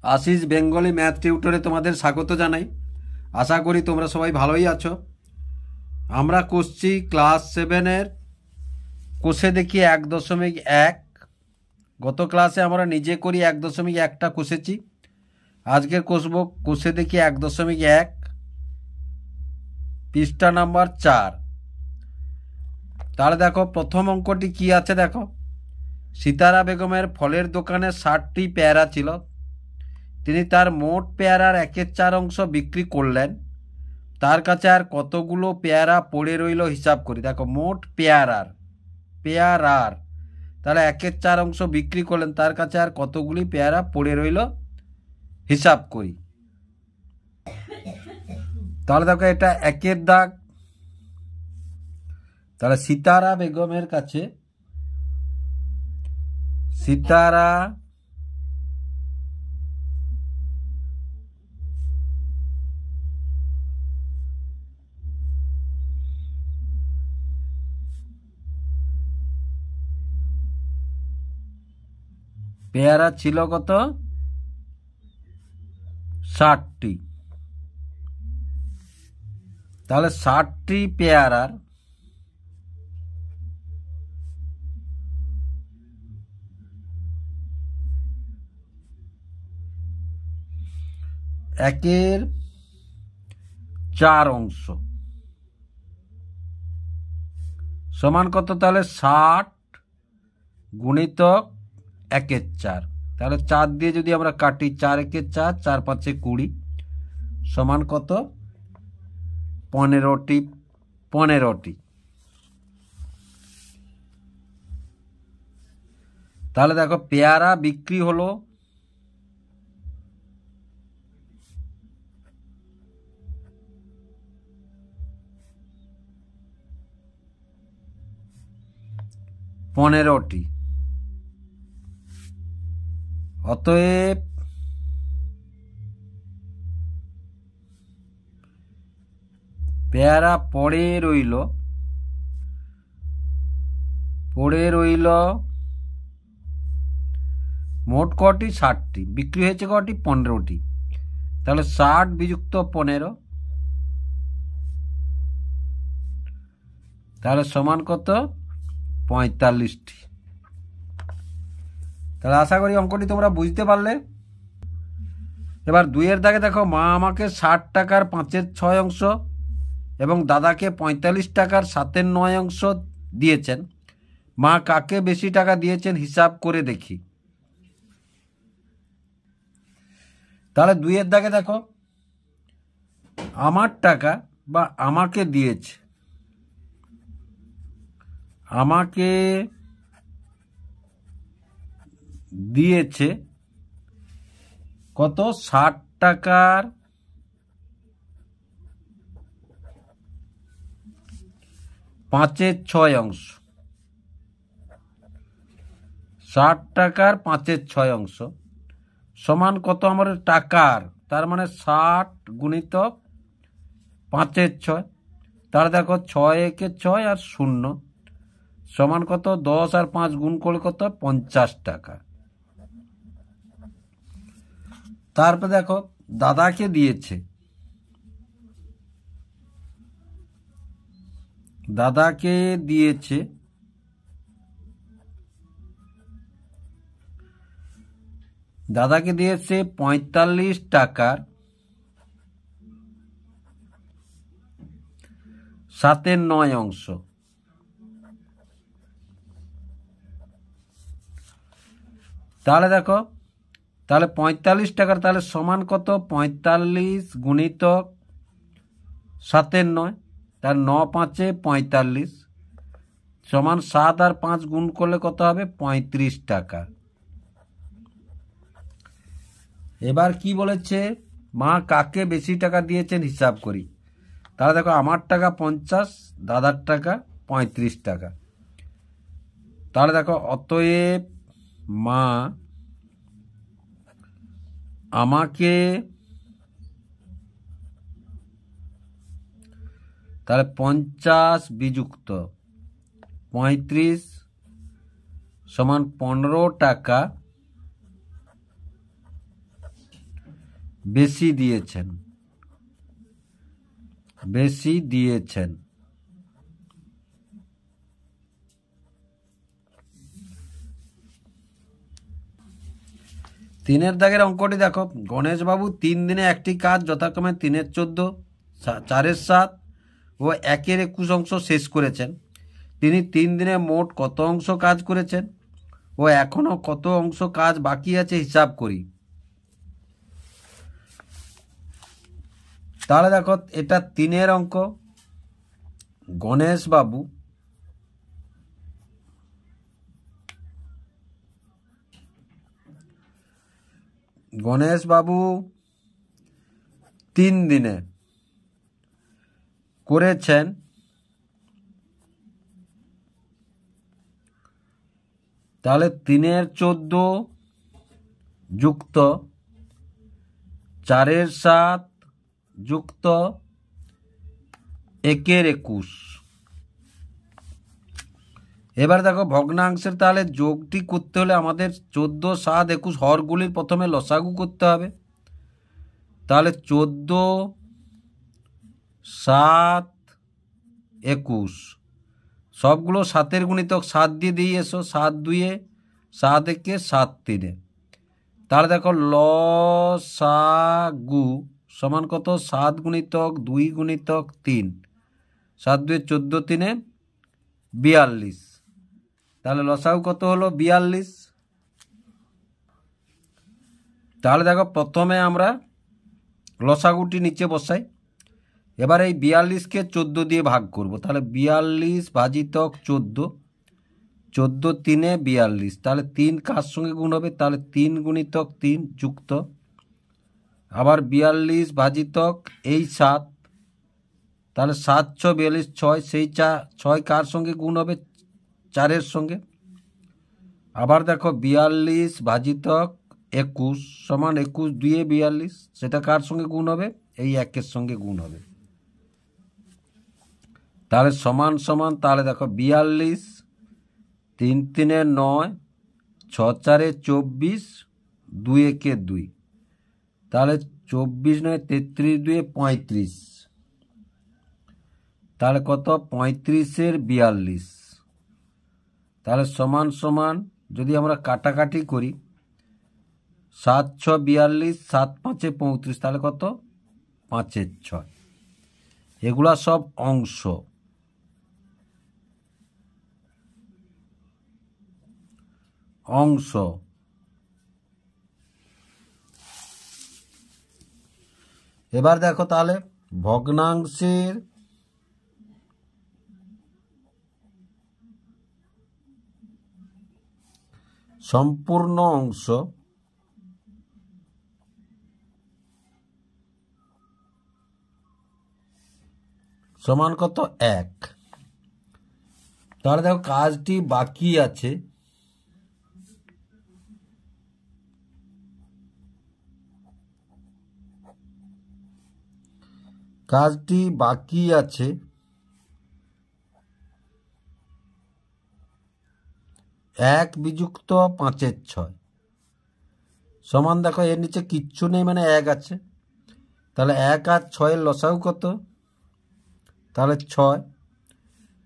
आशीष Bengali math টিউটরে তোমাদের স্বাগত জানাই। আশা করি তোমরা সবাই ভালোই আছো। আমরা করছি ক্লাস 7-এর কোষে দেখি 1.1। গত ক্লাসে আমরা নিজে করি 1.1টা কষেছি। আজকের কষব কোষে দেখি 1.1, পৃষ্ঠা নাম্বার 4। তাহলে দেখো প্রথম অঙ্কটি কি আছে দেখো। সিতারা বেগমের ফলের দোকানে 60টি পেয়ারা ছিল। তিনি তার মোট পেয়ারার 1/4 অংশ বিক্রি করলেন। তার কাছে আর কতগুলো পেয়ারা পড়ে রইল হিসাব করি। দেখো মোট পেয়ারার তাহলে 1/4 অংশ বিক্রি করলেন, তার কাছে আর কতগুলি পেয়ারা পড়ে রইল হিসাব করি। তাহলে দেখো এটা 1-এর দাগ। তাহলে সিতারা বেগমের কাছে পেয়ারা ছিল কত? 60টি। তাহলে 60টি পেয়ারার একের 4 অংশ সমান কত? তাহলে 60 গুণিতক 1/4। তাহলে 4 দিয়ে যদি আমরা কাটি, 4 একে 4, 4 5 20 সমান কত? 15টি। তাহলে দেখো পেয়ারা বিক্রি হলো 15টি। অতএব পেয়ারা পড়ে রইল মোট কটি? 60টি। বিক্রি হয়েছে কটি? 15টি। তাহলে 60 বিযুক্ত 15 তাহলে সমান কত? 45টি। তাহলে আশা করি অঙ্কটি তোমরা বুঝতে পারলে। এবার 2-এর দাগে দেখো, মা আমাকে 60 টাকার 5/6 অংশ এবং দাদাকে 45 টাকার 7/9 অংশ দিয়েছেন। মা কাকে বেশি টাকা দিয়েছেন হিসাব করে দেখি। তাহলে 2-এর দাগে দেখো, আমার টাকা বা আমাকে দিয়েছে কত? 60 টাকার 5/6 অংশ। 60 টাকার 5/6 অংশ সমান কত? আমার টাকার, তার মানে 60 গুণিতক 5/6। তাহলে দেখো 6 একে 6 আর 0 সমান কত? 10 আর 5 গুণ করলে কত? 50 টাকা। তারপর দেখো দাদাকে দিয়েছে, দাদাকে দিয়েছে 45 টাকার 7/9 অংশ। তাহলে দেখো, তাহলে 45 টাকার তাহলে সমান কত? 45 গুণিতক 7/9, তার 9 5 45 সমান 7 আর 5 গুণ করলে কত হবে? 35 টাকা। এবার কি বলেছে? মা কাকে বেশি টাকা দিয়েছেন হিসাব করি। তাহলে দেখো আমার টাকা 50, দাদার টাকা 35 টাকা। তাহলে দেখো অতএব মা আমাকে, তাহলে 50 বিযুক্ত 35 সমান 15 টাকা বেশি দিয়েছেন, বেশি দিয়েছেন। তিনের দাগের অঙ্কটি দেখো, গণেশবাবু 3 দিনে একটি কাজ যথাক্রমে 3-এর 14, 4-এর 7 ও 1-এর 21 অংশ শেষ করেছেন। তিনি 3 দিনে মোট কত অংশ কাজ করেছেন ও এখনো কত অংশ কাজ বাকি আছে হিসাব করি। তাহলে দেখো এটা 3-এর অঙ্ক। গণেশবাবু গণেশবাবু 3 দিনে করেছেন তাহলে 3-এর 14 যুক্ত 4-এর 7 যুক্ত 1-এর 21। এবার দেখো ভগ্নাংশের তাহলে যোগটি করতে হলে আমাদের 14, 7, 21 হরগুলির প্রথমে লসাগু করতে হবে। তাহলে 14, 7, 21 সবগুলো 7-এর গুণিতক 7 দিয়ে দিয়ে এসো। 7 2-এ 7 1-এ 7 3-এ। তাহলে দেখো লসাগু সমান কত? 7 গুণিতক 2 গুণিতক 3, 7 2 14, 3-এ 42। তাহলে লসাগু কত হলো? 42। তাহলে দেখো প্রথমে আমরা লসাগুটি নিচে বসাই। এবার এই 42-কে 14 দিয়ে ভাগ করব। তাহলে 42 ভাজিতক 14, 14 3-এ 42। তাহলে 3 কার সঙ্গে গুণ হবে? তাহলে 3 গুণিতক 3 যুক্ত আবার 42 ভাজিতক এই 7। তাহলে 7 6 42, 6 সেই 6 কার সঙ্গে গুণ হবে? 4-এর সঙ্গে। আবার দেখো 42 ভাজিতক 21 সমান 21 2-এ 42, সেটা কার সঙ্গে গুণ হবে? এই 1-এর সঙ্গে গুণ হবে। তাহলে সমান সমান, তাহলে দেখো 42 3 3-এ 9, 6 4-এ 24, 2 1-এ 2। তাহলে 24 9 33 2-এ 35। তাহলে কত? 35-এর 42। তাহলে সমান সমান যদি আমরা কাটাকাটি করি 7 6 42, 7 5-এ 35, তাহলে কত? 5-এর 6। এগুলা সব অংশ। অংশ এবার দেখো তাহলে ভগ্নাংশের সম্পূর্ণ অংশ সমান কত? 1। তাহলে দেখো কাজটি বাকি আছে কাজটি বাকি আছে 1 বিযুক্ত 5-এর 6 সমান, দেখো এর নিচে কিচ্ছু নেই মানে 1 আছে। তাহলে 1 আর 6-এর লসাগু কত? তাহলে 6।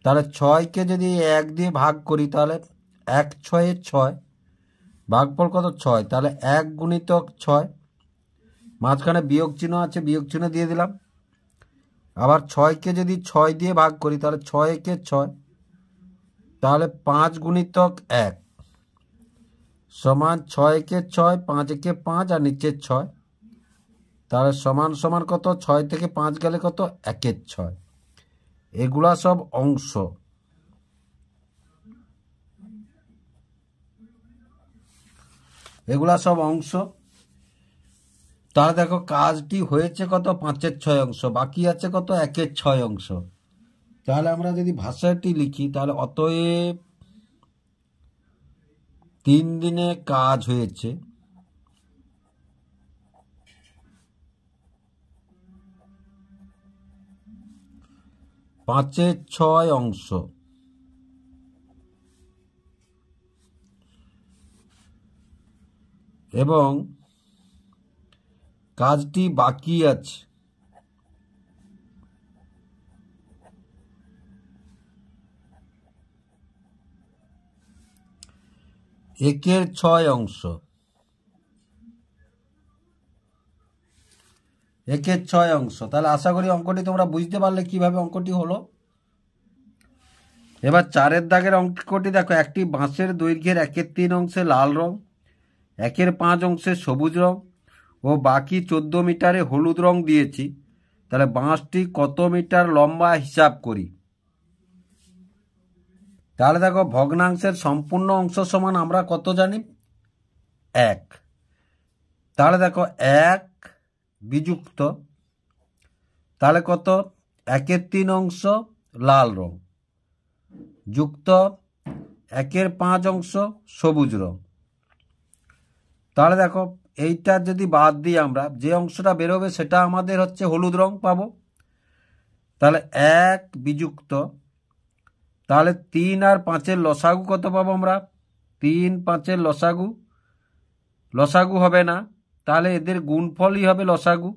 তাহলে 6-কে যদি 1 দিয়ে ভাগ করি তাহলে 1 6-এ 6, ভাগফল কত? 6। তাহলে 1 গুণিতক 6, মাঝখানে বিয়োগ চিহ্ন আছে, বিয়োগ চিহ্ন দিয়ে দিলাম। আবার 6-কে যদি 6 দিয়ে ভাগ করি তাহলে 6 1-এ 6, তাহলে 5 গুণিতক 1 সমান 6 1-এ 6, 5 1-এ 5 আর নিচে 6। তাহলে সমান সমান কত? 6 থেকে 5 গেলে কত? 1-এর 6। এগুলা সব অংশ। এগুলা সব অংশ। তাহলে দেখো কাজটি হয়েছে কত? 5-এর 6 অংশ, বাকি আছে কত? 1-এর 6 অংশ। তাহলে আমরা যদি ভাষাটি লিখি তাহলে অতএব 3 দিনে কাজ হয়েছে 5-এর 6 অংশ। এবং কাজটি বাকি আছে। একের 6 অংশ, একের 6 অংশ। তাহলে আশা করি অঙ্কটি তোমরা বুঝতে পারলে কিভাবে অঙ্কটি হলো। এবার 4-এর দাগের অঙ্কটি দেখো, একটি বাঁশের দৈর্ঘ্যের 1/3 অংশে লাল রং, 1/5 অংশে সবুজ রং ও বাকি 14 মিটারে হলুদ রং দিয়েছি। তাহলে বাঁশটি কত মিটার লম্বা হিসাব করি। তাহলে দেখো, ভগ্নাংশের সম্পূর্ণ অংশ সমান আমরা কত জানি? 1। তাহলে দেখো 1 বিযুক্ত, তাহলে কত? 1/3 অংশ লাল রং যুক্ত 1/5 অংশ সবুজ রং। তাহলে দেখো, এইটা যদি বাদ দিই আমরা, যে অংশটা বেরোবে সেটা আমাদের হচ্ছে হলুদ রং পাবো। তাহলে 1 বিযুক্ত, তাহলে 3 আর 5-এর লসাগু কত পাবো আমরা? 3, 5-এর লসাগু, লসাগু হবে না, তাহলে এদের গুণফলই হবে লসাগু।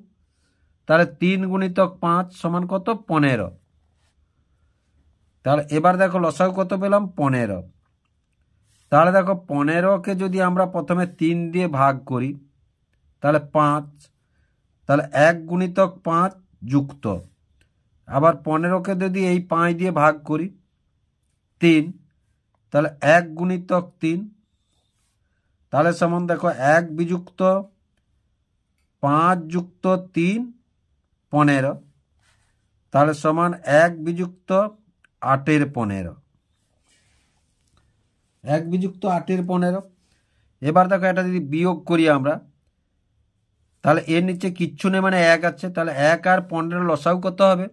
তাহলে 3 গুণিতক 5 সমান কত? 15। তাহলে এবার দেখো লসাগু কত পেলাম? 15। তাহলে দেখো 15কে যদি আমরা প্রথমে 3 দিয়ে ভাগ করি তাহলে 5, তাহলে 1 গুণিতক 5 যুক্ত, আবার 15কে যদি এই 5 দিয়ে ভাগ করি 3, তাহলে 1 গুণিতক 3, তাহলে সমান দেখো 1 বিযুক্ত 5 যুক্ত 3 15, তাহলে সমান 1 বিযুক্ত 8-এর 15, 1 বিযুক্ত 8-এর 15। এবার দেখো এটা যদি বিয়োগ করি আমরা, তাহলে এর নিচে কিচ্ছু নেই, মানে 1 আছে। তাহলে 1 আর 15 লসাগু কত হবে?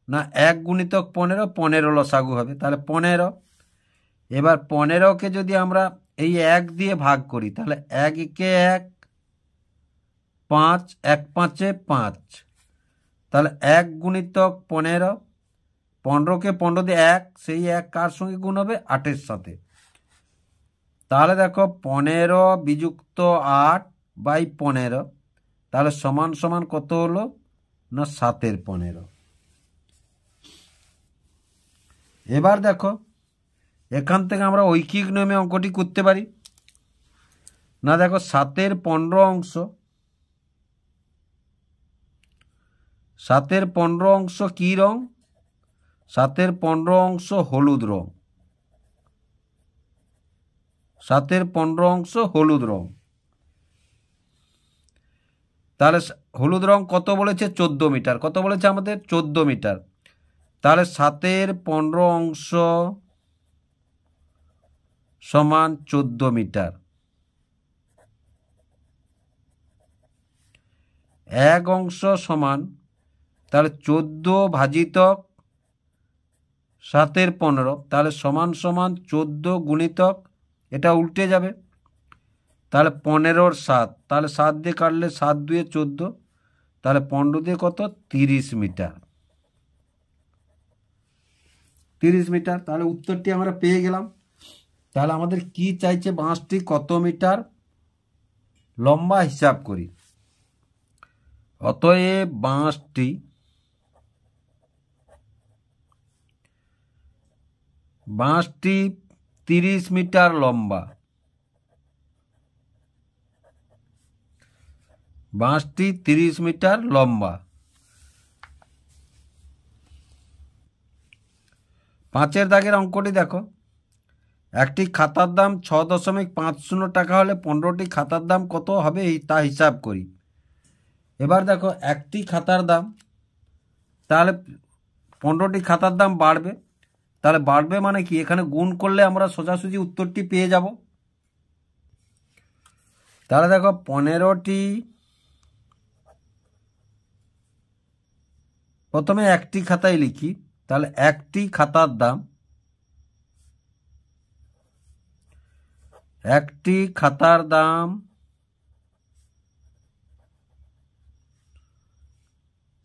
না, 1 গুণিতক 15, 15 লসাগু হবে, তাহলে 15। এবার 15কে যদি আমরা এই 1 দিয়ে ভাগ করি তাহলে 1 একে 1, 5, 1 5-এ 5, তাহলে 1 গুণিতক 15, 15কে 15 দিয়ে 1, সেই 1 কার সঙ্গে গুণ হবে? 8-এর সাথে। তাহলে দেখো 15 বিযুক্ত 8/15, তাহলে সমান সমান কত হলো? না 7-এর 15। এবার দেখো এখান থেকে আমরা ঐকিক নিয়মে অঙ্কটি করতে পারি। না দেখো 7-এর 15 অংশ, 7-এর 15 অংশ কি রং? 7-এর 15 অংশ হলুদ রং, 7-এর 15 অংশ হলুদ রং। তাহলে হলুদ রং কত বলেছে? 14 মিটার। কত বলেছে আমাদের? 14 মিটার। তাহলে 7-এর 15 অংশ সমান 14 মিটার। 1 অংশ সমান, তাহলে 14 ভাজিতক 7-এর 15, তাহলে সমান সমান 14 গুণিতক, এটা উল্টে যাবে, তাহলে 15-র 7, তাহলে 7 দিয়ে কাটলে 7 2-এ 14, তাহলে 15 দিয়ে কত? 30 মিটার। 30 মিটার। তাহলে উত্তরটি আমরা পেয়ে গেলাম। তাহলে আমাদের কি চাইছে? বাঁশটি কত মিটার লম্বা হিসাব করি। অতএব বাঁশটি 30 মিটার লম্বা। বাঁশটি 30 মিটার লম্বা। 5-এর দাগের অঙ্কটি দেখো, একটি খাতার দাম 6.50 টাকা হলে 15টি খাতার দাম কত হবে তা হিসাব করি। এবার দেখো একটি খাতার দাম, তাহলে 15টি খাতার দাম বাড়বে। তাহলে বাড়বে মানে কি? এখানে গুণ করলে আমরা সোজাসুজি উত্তরটি পেয়ে যাব। তাহলে দেখো 15টি, প্রথমে একটি খাতায় লিখি, তাহলে একটি খাতার দাম, একটি খাতার দাম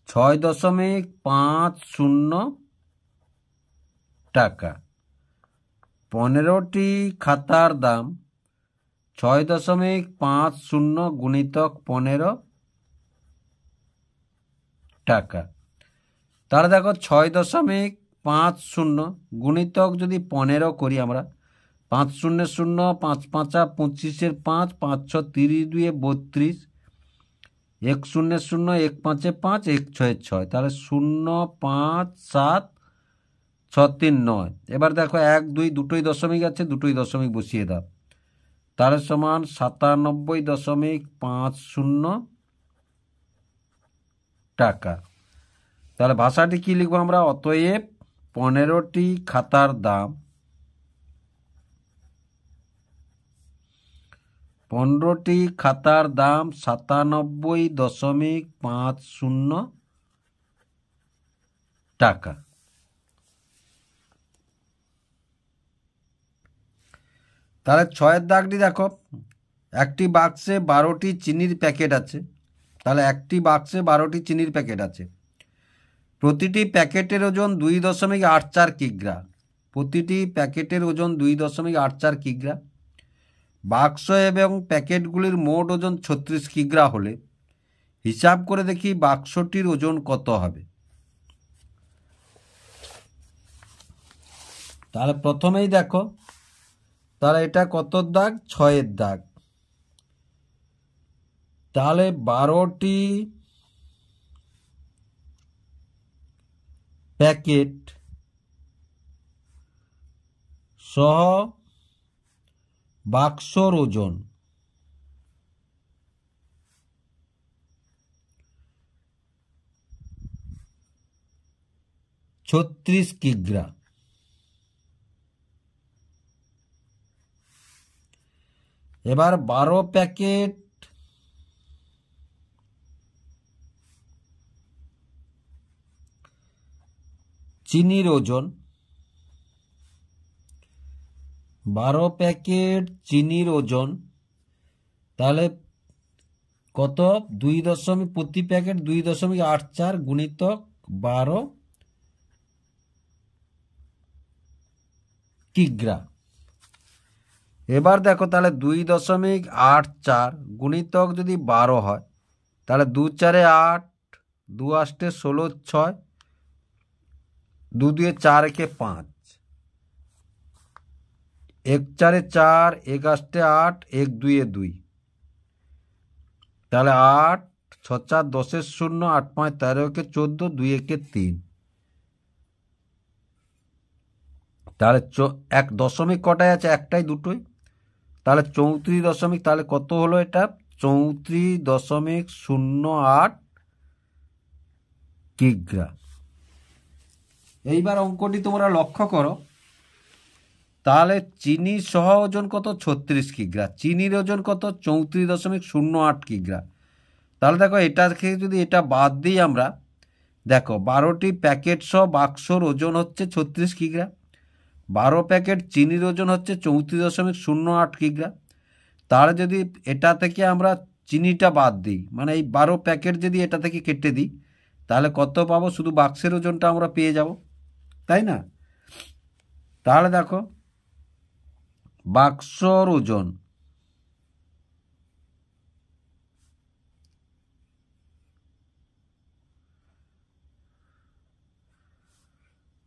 6.50 টাকা। 15টি খাতার দাম 6.50 গুণিতক 15, টাকা। তাহলে দেখো 6.50 গুণিতক যদি 15 করি আমরা, 5 0 0, 5 5 25, 5 5 6 30, 2 32, 1 0 0, 1 5 5, 1 6 6, তাহলে 0 5 7 6 3 9। এবার দেখো 1 2 দুটোই দশমিক আছে, দুটোই দশমিক বসিয়ে দাও, তাহলে সমান 97.50 টাকা। তাহলে ভাষাটি কি লিখবো আমরা? অতএব 15টি খাতার দাম 97.50 টাকা। তাহলে 6-এর দাগটি দেখো, একটি বাক্সে 12টি চিনির প্যাকেট আছে। তাহলে একটি বাক্সে 12টি চিনির প্যাকেট আছে, প্রতিটি প্যাকেটের ওজন 2.84 কিগ্রা। প্রতিটি প্যাকেটের ওজন 2.84 কিগ্রা। বাক্স এবং প্যাকেটগুলির মোট ওজন 36 কিগ্রা হলে হিসাব করে দেখি বাক্সটির ওজন কত হবে। তাহলে প্রথমেই দেখো, তাহলে এটা কত দাগ? 6-এর দাগ। তাহলে 12টি প্যাকেট সহ বাক্সর ওজন 36 কিগ্রা। এবার 12 প্যাকেট চিনির ওজন, 12 প্যাকেট চিনির ওজন তাহলে কত? প্রতি প্যাকেট 2.84 গুণিতক 12 কিগ্রা। এবার দেখো, তাহলে 2.84 গুণিতক যদি 12 হয়, তাহলে 2 4 8, 2 8 16 6, 2 2 4 1 5, 1 4 4, 1 8 8, 1 2 2, তাহলে 8 6 4 10 0, 8 5 13 14, 2 1 3, তাহলে এক দশমিক কটায় আছে? একটাই, দুটোই। তাহলে 34 দশমিক, তাহলে কত হলো এটা? 34.08 কিগ্রা। এইবার অঙ্কটি তোমরা লক্ষ্য করো, তাহলে চিনি সহ ওজন কত? 36 কিগ্রা। চিনির ওজন কত? 34.08 কিগ্রা। তাহলে দেখো, এটা থেকে যদি এটা বাদ দিই আমরা, দেখো 12টি প্যাকেট সহ বাক্সর ওজন হচ্ছে 36 কিগ্রা, 12 প্যাকেট চিনির ওজন হচ্ছে 34.08 কিগ্রা। তাহলে যদি এটা থেকে আমরা চিনিটা বাদ দিই, মানে এই 12 প্যাকেট যদি এটা থেকে কেটে দিই, তাহলে কত পাবো? শুধু বাক্সের ওজনটা আমরা পেয়ে যাব, তাই না? তাহলে দেখো, বাক্সর ওজন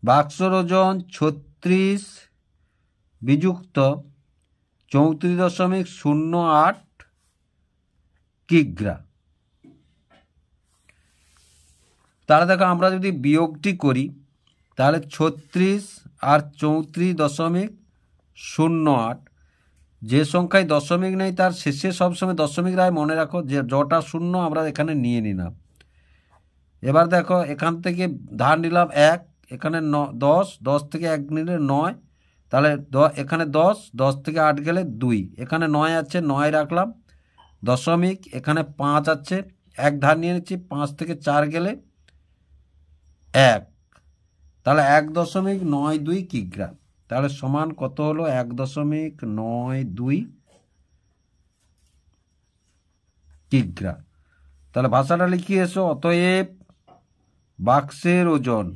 বাক্সর ওজন 36 বিযুক্ত 34.08 কিগ্রা। তাহলে দেখো, আমরা যদি বিয়োগটি করি, তাহলে 36 আর 34.08, যে সংখ্যায় দশমিক নেই তার শেষে সবসময় দশমিক রায় মনে রাখো, যে যটা শূন্য আমরা এখানে নিয়ে নিলাম। এবার দেখো, এখান থেকে ধার নিলাম 1, এখানে 10, 10 থেকে 1 নিলে 9, তাহলে এখানে 10, 10 থেকে 8 গেলে 2, এখানে 9 আছে, 9 রাখলাম, দশমিক, এখানে 5 আছে, 1 ধার নিয়ে নিচ্ছি, 5 থেকে 4 গেলে 1, তাহলে 1.92 কিগ্রা। তাহলে সমান কত হলো? 1.92 কিগ্রা। তাহলে ভাষাটা লিখিয়ে এসো, অতএব বাক্সের ওজন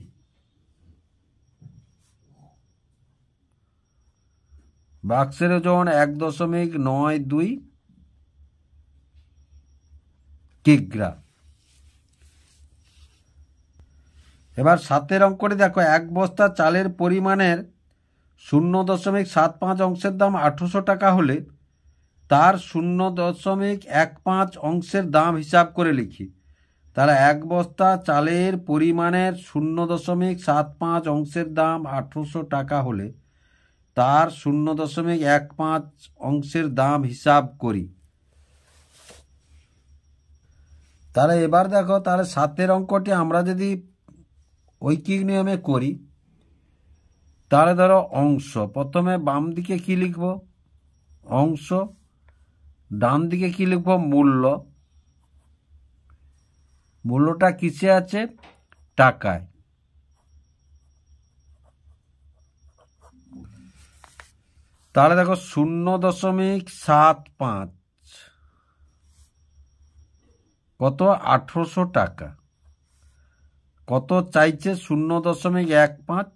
বাক্সের ওজন 1.92 কিগ্রা। এবার 7 অঙ্কটি দেখো, এক বস্তা চালের পরিমাণের 0.75 অংশের দাম 1800 টাকা হলে তার 0.15 অংশের দাম হিসাব করে লিখি। তাহলে এক বস্তা চালের পরিমাণের 0.75 অংশের দাম 1800 টাকা হলে তার 0.15 অংশের দাম হিসাব করি। তাহলে এবার দেখো, তাহলে 7 অঙ্কটি আমরা যদি ঐকিক নিয়মে করি, তাহলে ধরো অংশ, প্রথমে বাম দিকে কি লিখব? অংশ। ডান দিকে কি লিখব? মূল্য। মূল্যটা কিসে আছে? টাকায়। তাহলে দেখো 0.75 কত? 1800 টাকা। কত চাইছে? 0.15,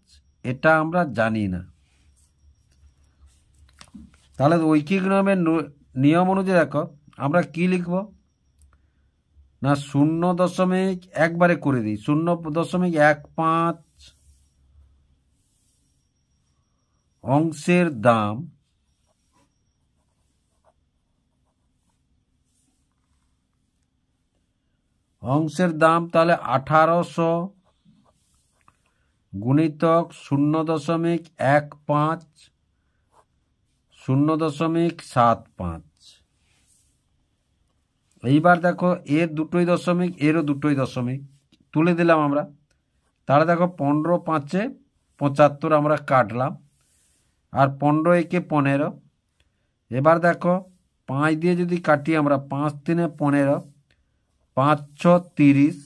এটা আমরা জানি না। তাহলে ঐকিক নিয়মের নিয়ম অনুযায়ী দেখো আমরা কি লিখব না, 0. একবারে করে দিই, 0.15 অংশের দাম তাহলে 1800 গুণিতক 0.15 0.75। এইবার দেখো এর দুটোই দশমিক, এরও দুটোই দশমিক তুলে দিলাম আমরা। তাহলে দেখো 15 5 75 আমরা কাটলাম, আর 15 একে 15। এবার দেখো 5 দিয়ে যদি কাটি আমরা, 5 3 15, 5 6 30,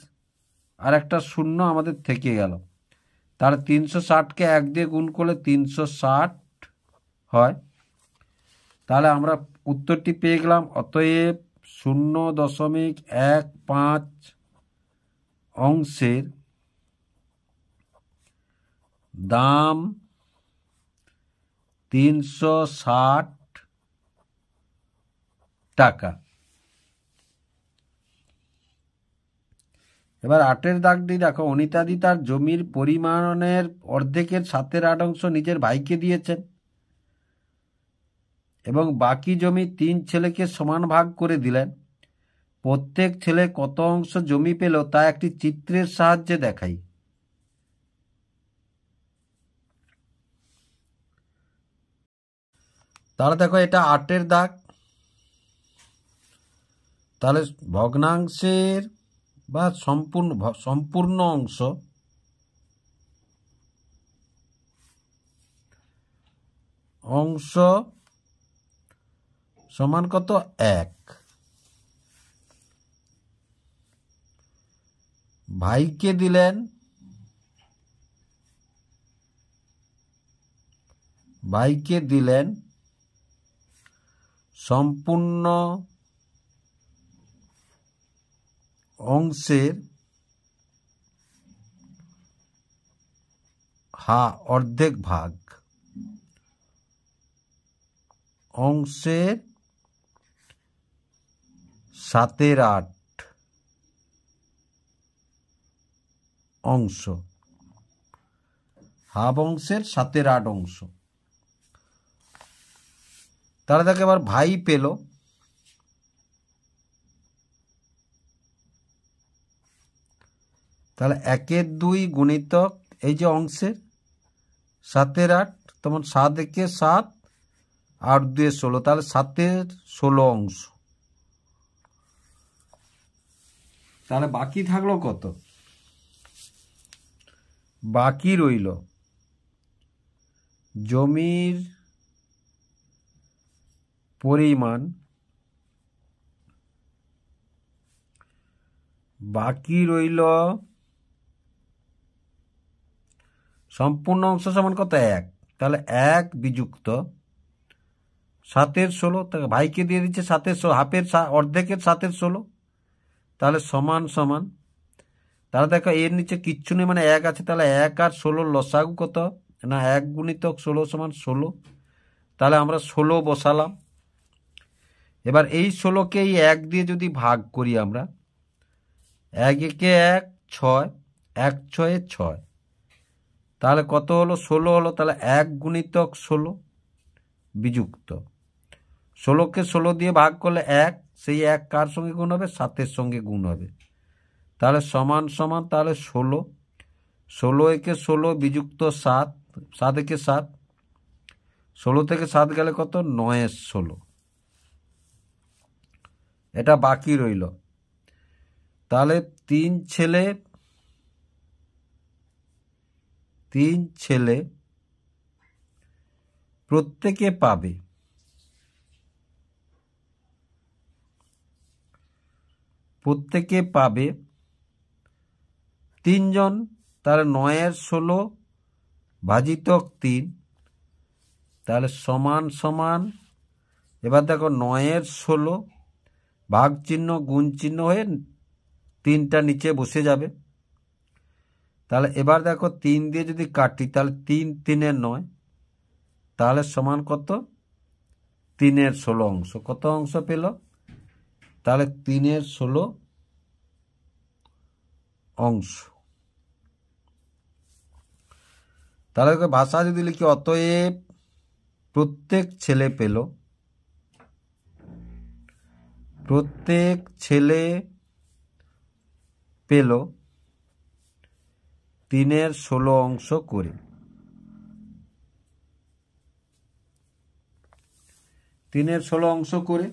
আর একটা শূন্য আমাদের থেকে গেল। তাহলে 360কে 1 দিয়ে গুণ করলে 360 হয়। তাহলে আমরা উত্তরটি পেয়ে গেলাম। অতএব 0.15 অংশের দাম 360 টাকা। এবার 8 দাগটি দেখো, অনিতাদি তার জমির পরিমাণের অর্ধেকের 7/8 অংশ নিজের ভাইকে দিয়েছেন এবং বাকি জমি 3 ছেলেকে সমান ভাগ করে দিলেন। প্রত্যেক ছেলে কত অংশ জমি পেল তা একটি চিত্রের সাহায্যে দেখাই। তাহলে দেখো এটা 8 দাগ। তাহলে ভগ্নাংশের বা সম্পূর্ণ অংশ সমান কত? 1। ভাইকে দিলেন সম্পূর্ণ অংশের অর্ধেক ভাগ। অংশের 7/8 অংশ, হাফ অংশের 7/8 অংশ। তাহলে দেখো এবার ভাই পেল, তাহলে 1/2 গুণিতক এই যে অংশের 7/8, তখন 7 একে 7, 8 2 16, তাহলে 7/16 অংশ। তাহলে বাকি থাকলো কত? বাকি রইল জমির পরিমাণ, বাকি রইল সম্পূর্ণ অংশ সমান কত? 1। তাহলে 1 বিযুক্ত 7/16, তাকে ভাইকে দিয়ে দিচ্ছে 7/16, হাফের অর্ধেকের 7/16, তাহলে সমান সমান। তাহলে দেখো এর নিচে কিচ্ছু নেই, মানে 1 আছে। তাহলে 1 আর 16 লসাগু কত? না 1 গুণিতক 16 সমান 16। তাহলে আমরা 16 বসালাম। এবার এই 16কে এই 1 দিয়ে যদি ভাগ করি আমরা, 1 একে 1 6, 1 6 6, তাহলে কত হলো? 16 হলো। তাহলে 1 গুণিতক 16 বিযুক্ত 16কে 16 দিয়ে ভাগ করলে 1, সেই 1 কার সঙ্গে গুণ হবে? 7-এর সঙ্গে গুণ হবে। তাহলে সমান সমান, তাহলে 16, 16 একে 16 বিযুক্ত 7, 7 একে 7, 16 থেকে 7 গেলে কত? 9 16। এটা বাকি রইল। তাহলে 3 ছেলে প্রত্যেকে পাবে 3 জন। তাহলে 9 16 ভাজিতক 3, তাহলে সমান সমান, এবার দেখো 9 16 ভাগ চিহ্ন গুণ চিহ্ন হয়ে 3টা নিচে বসে যাবে। তাহলে এবার দেখো 3 দিয়ে যদি কাটি, তাহলে 3 3 9, তাহলে সমান কত? 3 16 অংশ। কত অংশ পেল? তাহলে 3 16 অংশ। তাহলে ভাষা যদি লিখি, অতএব প্রত্যেক ছেলে পেল 3 16 অংশ করে। 3 16 অংশ করে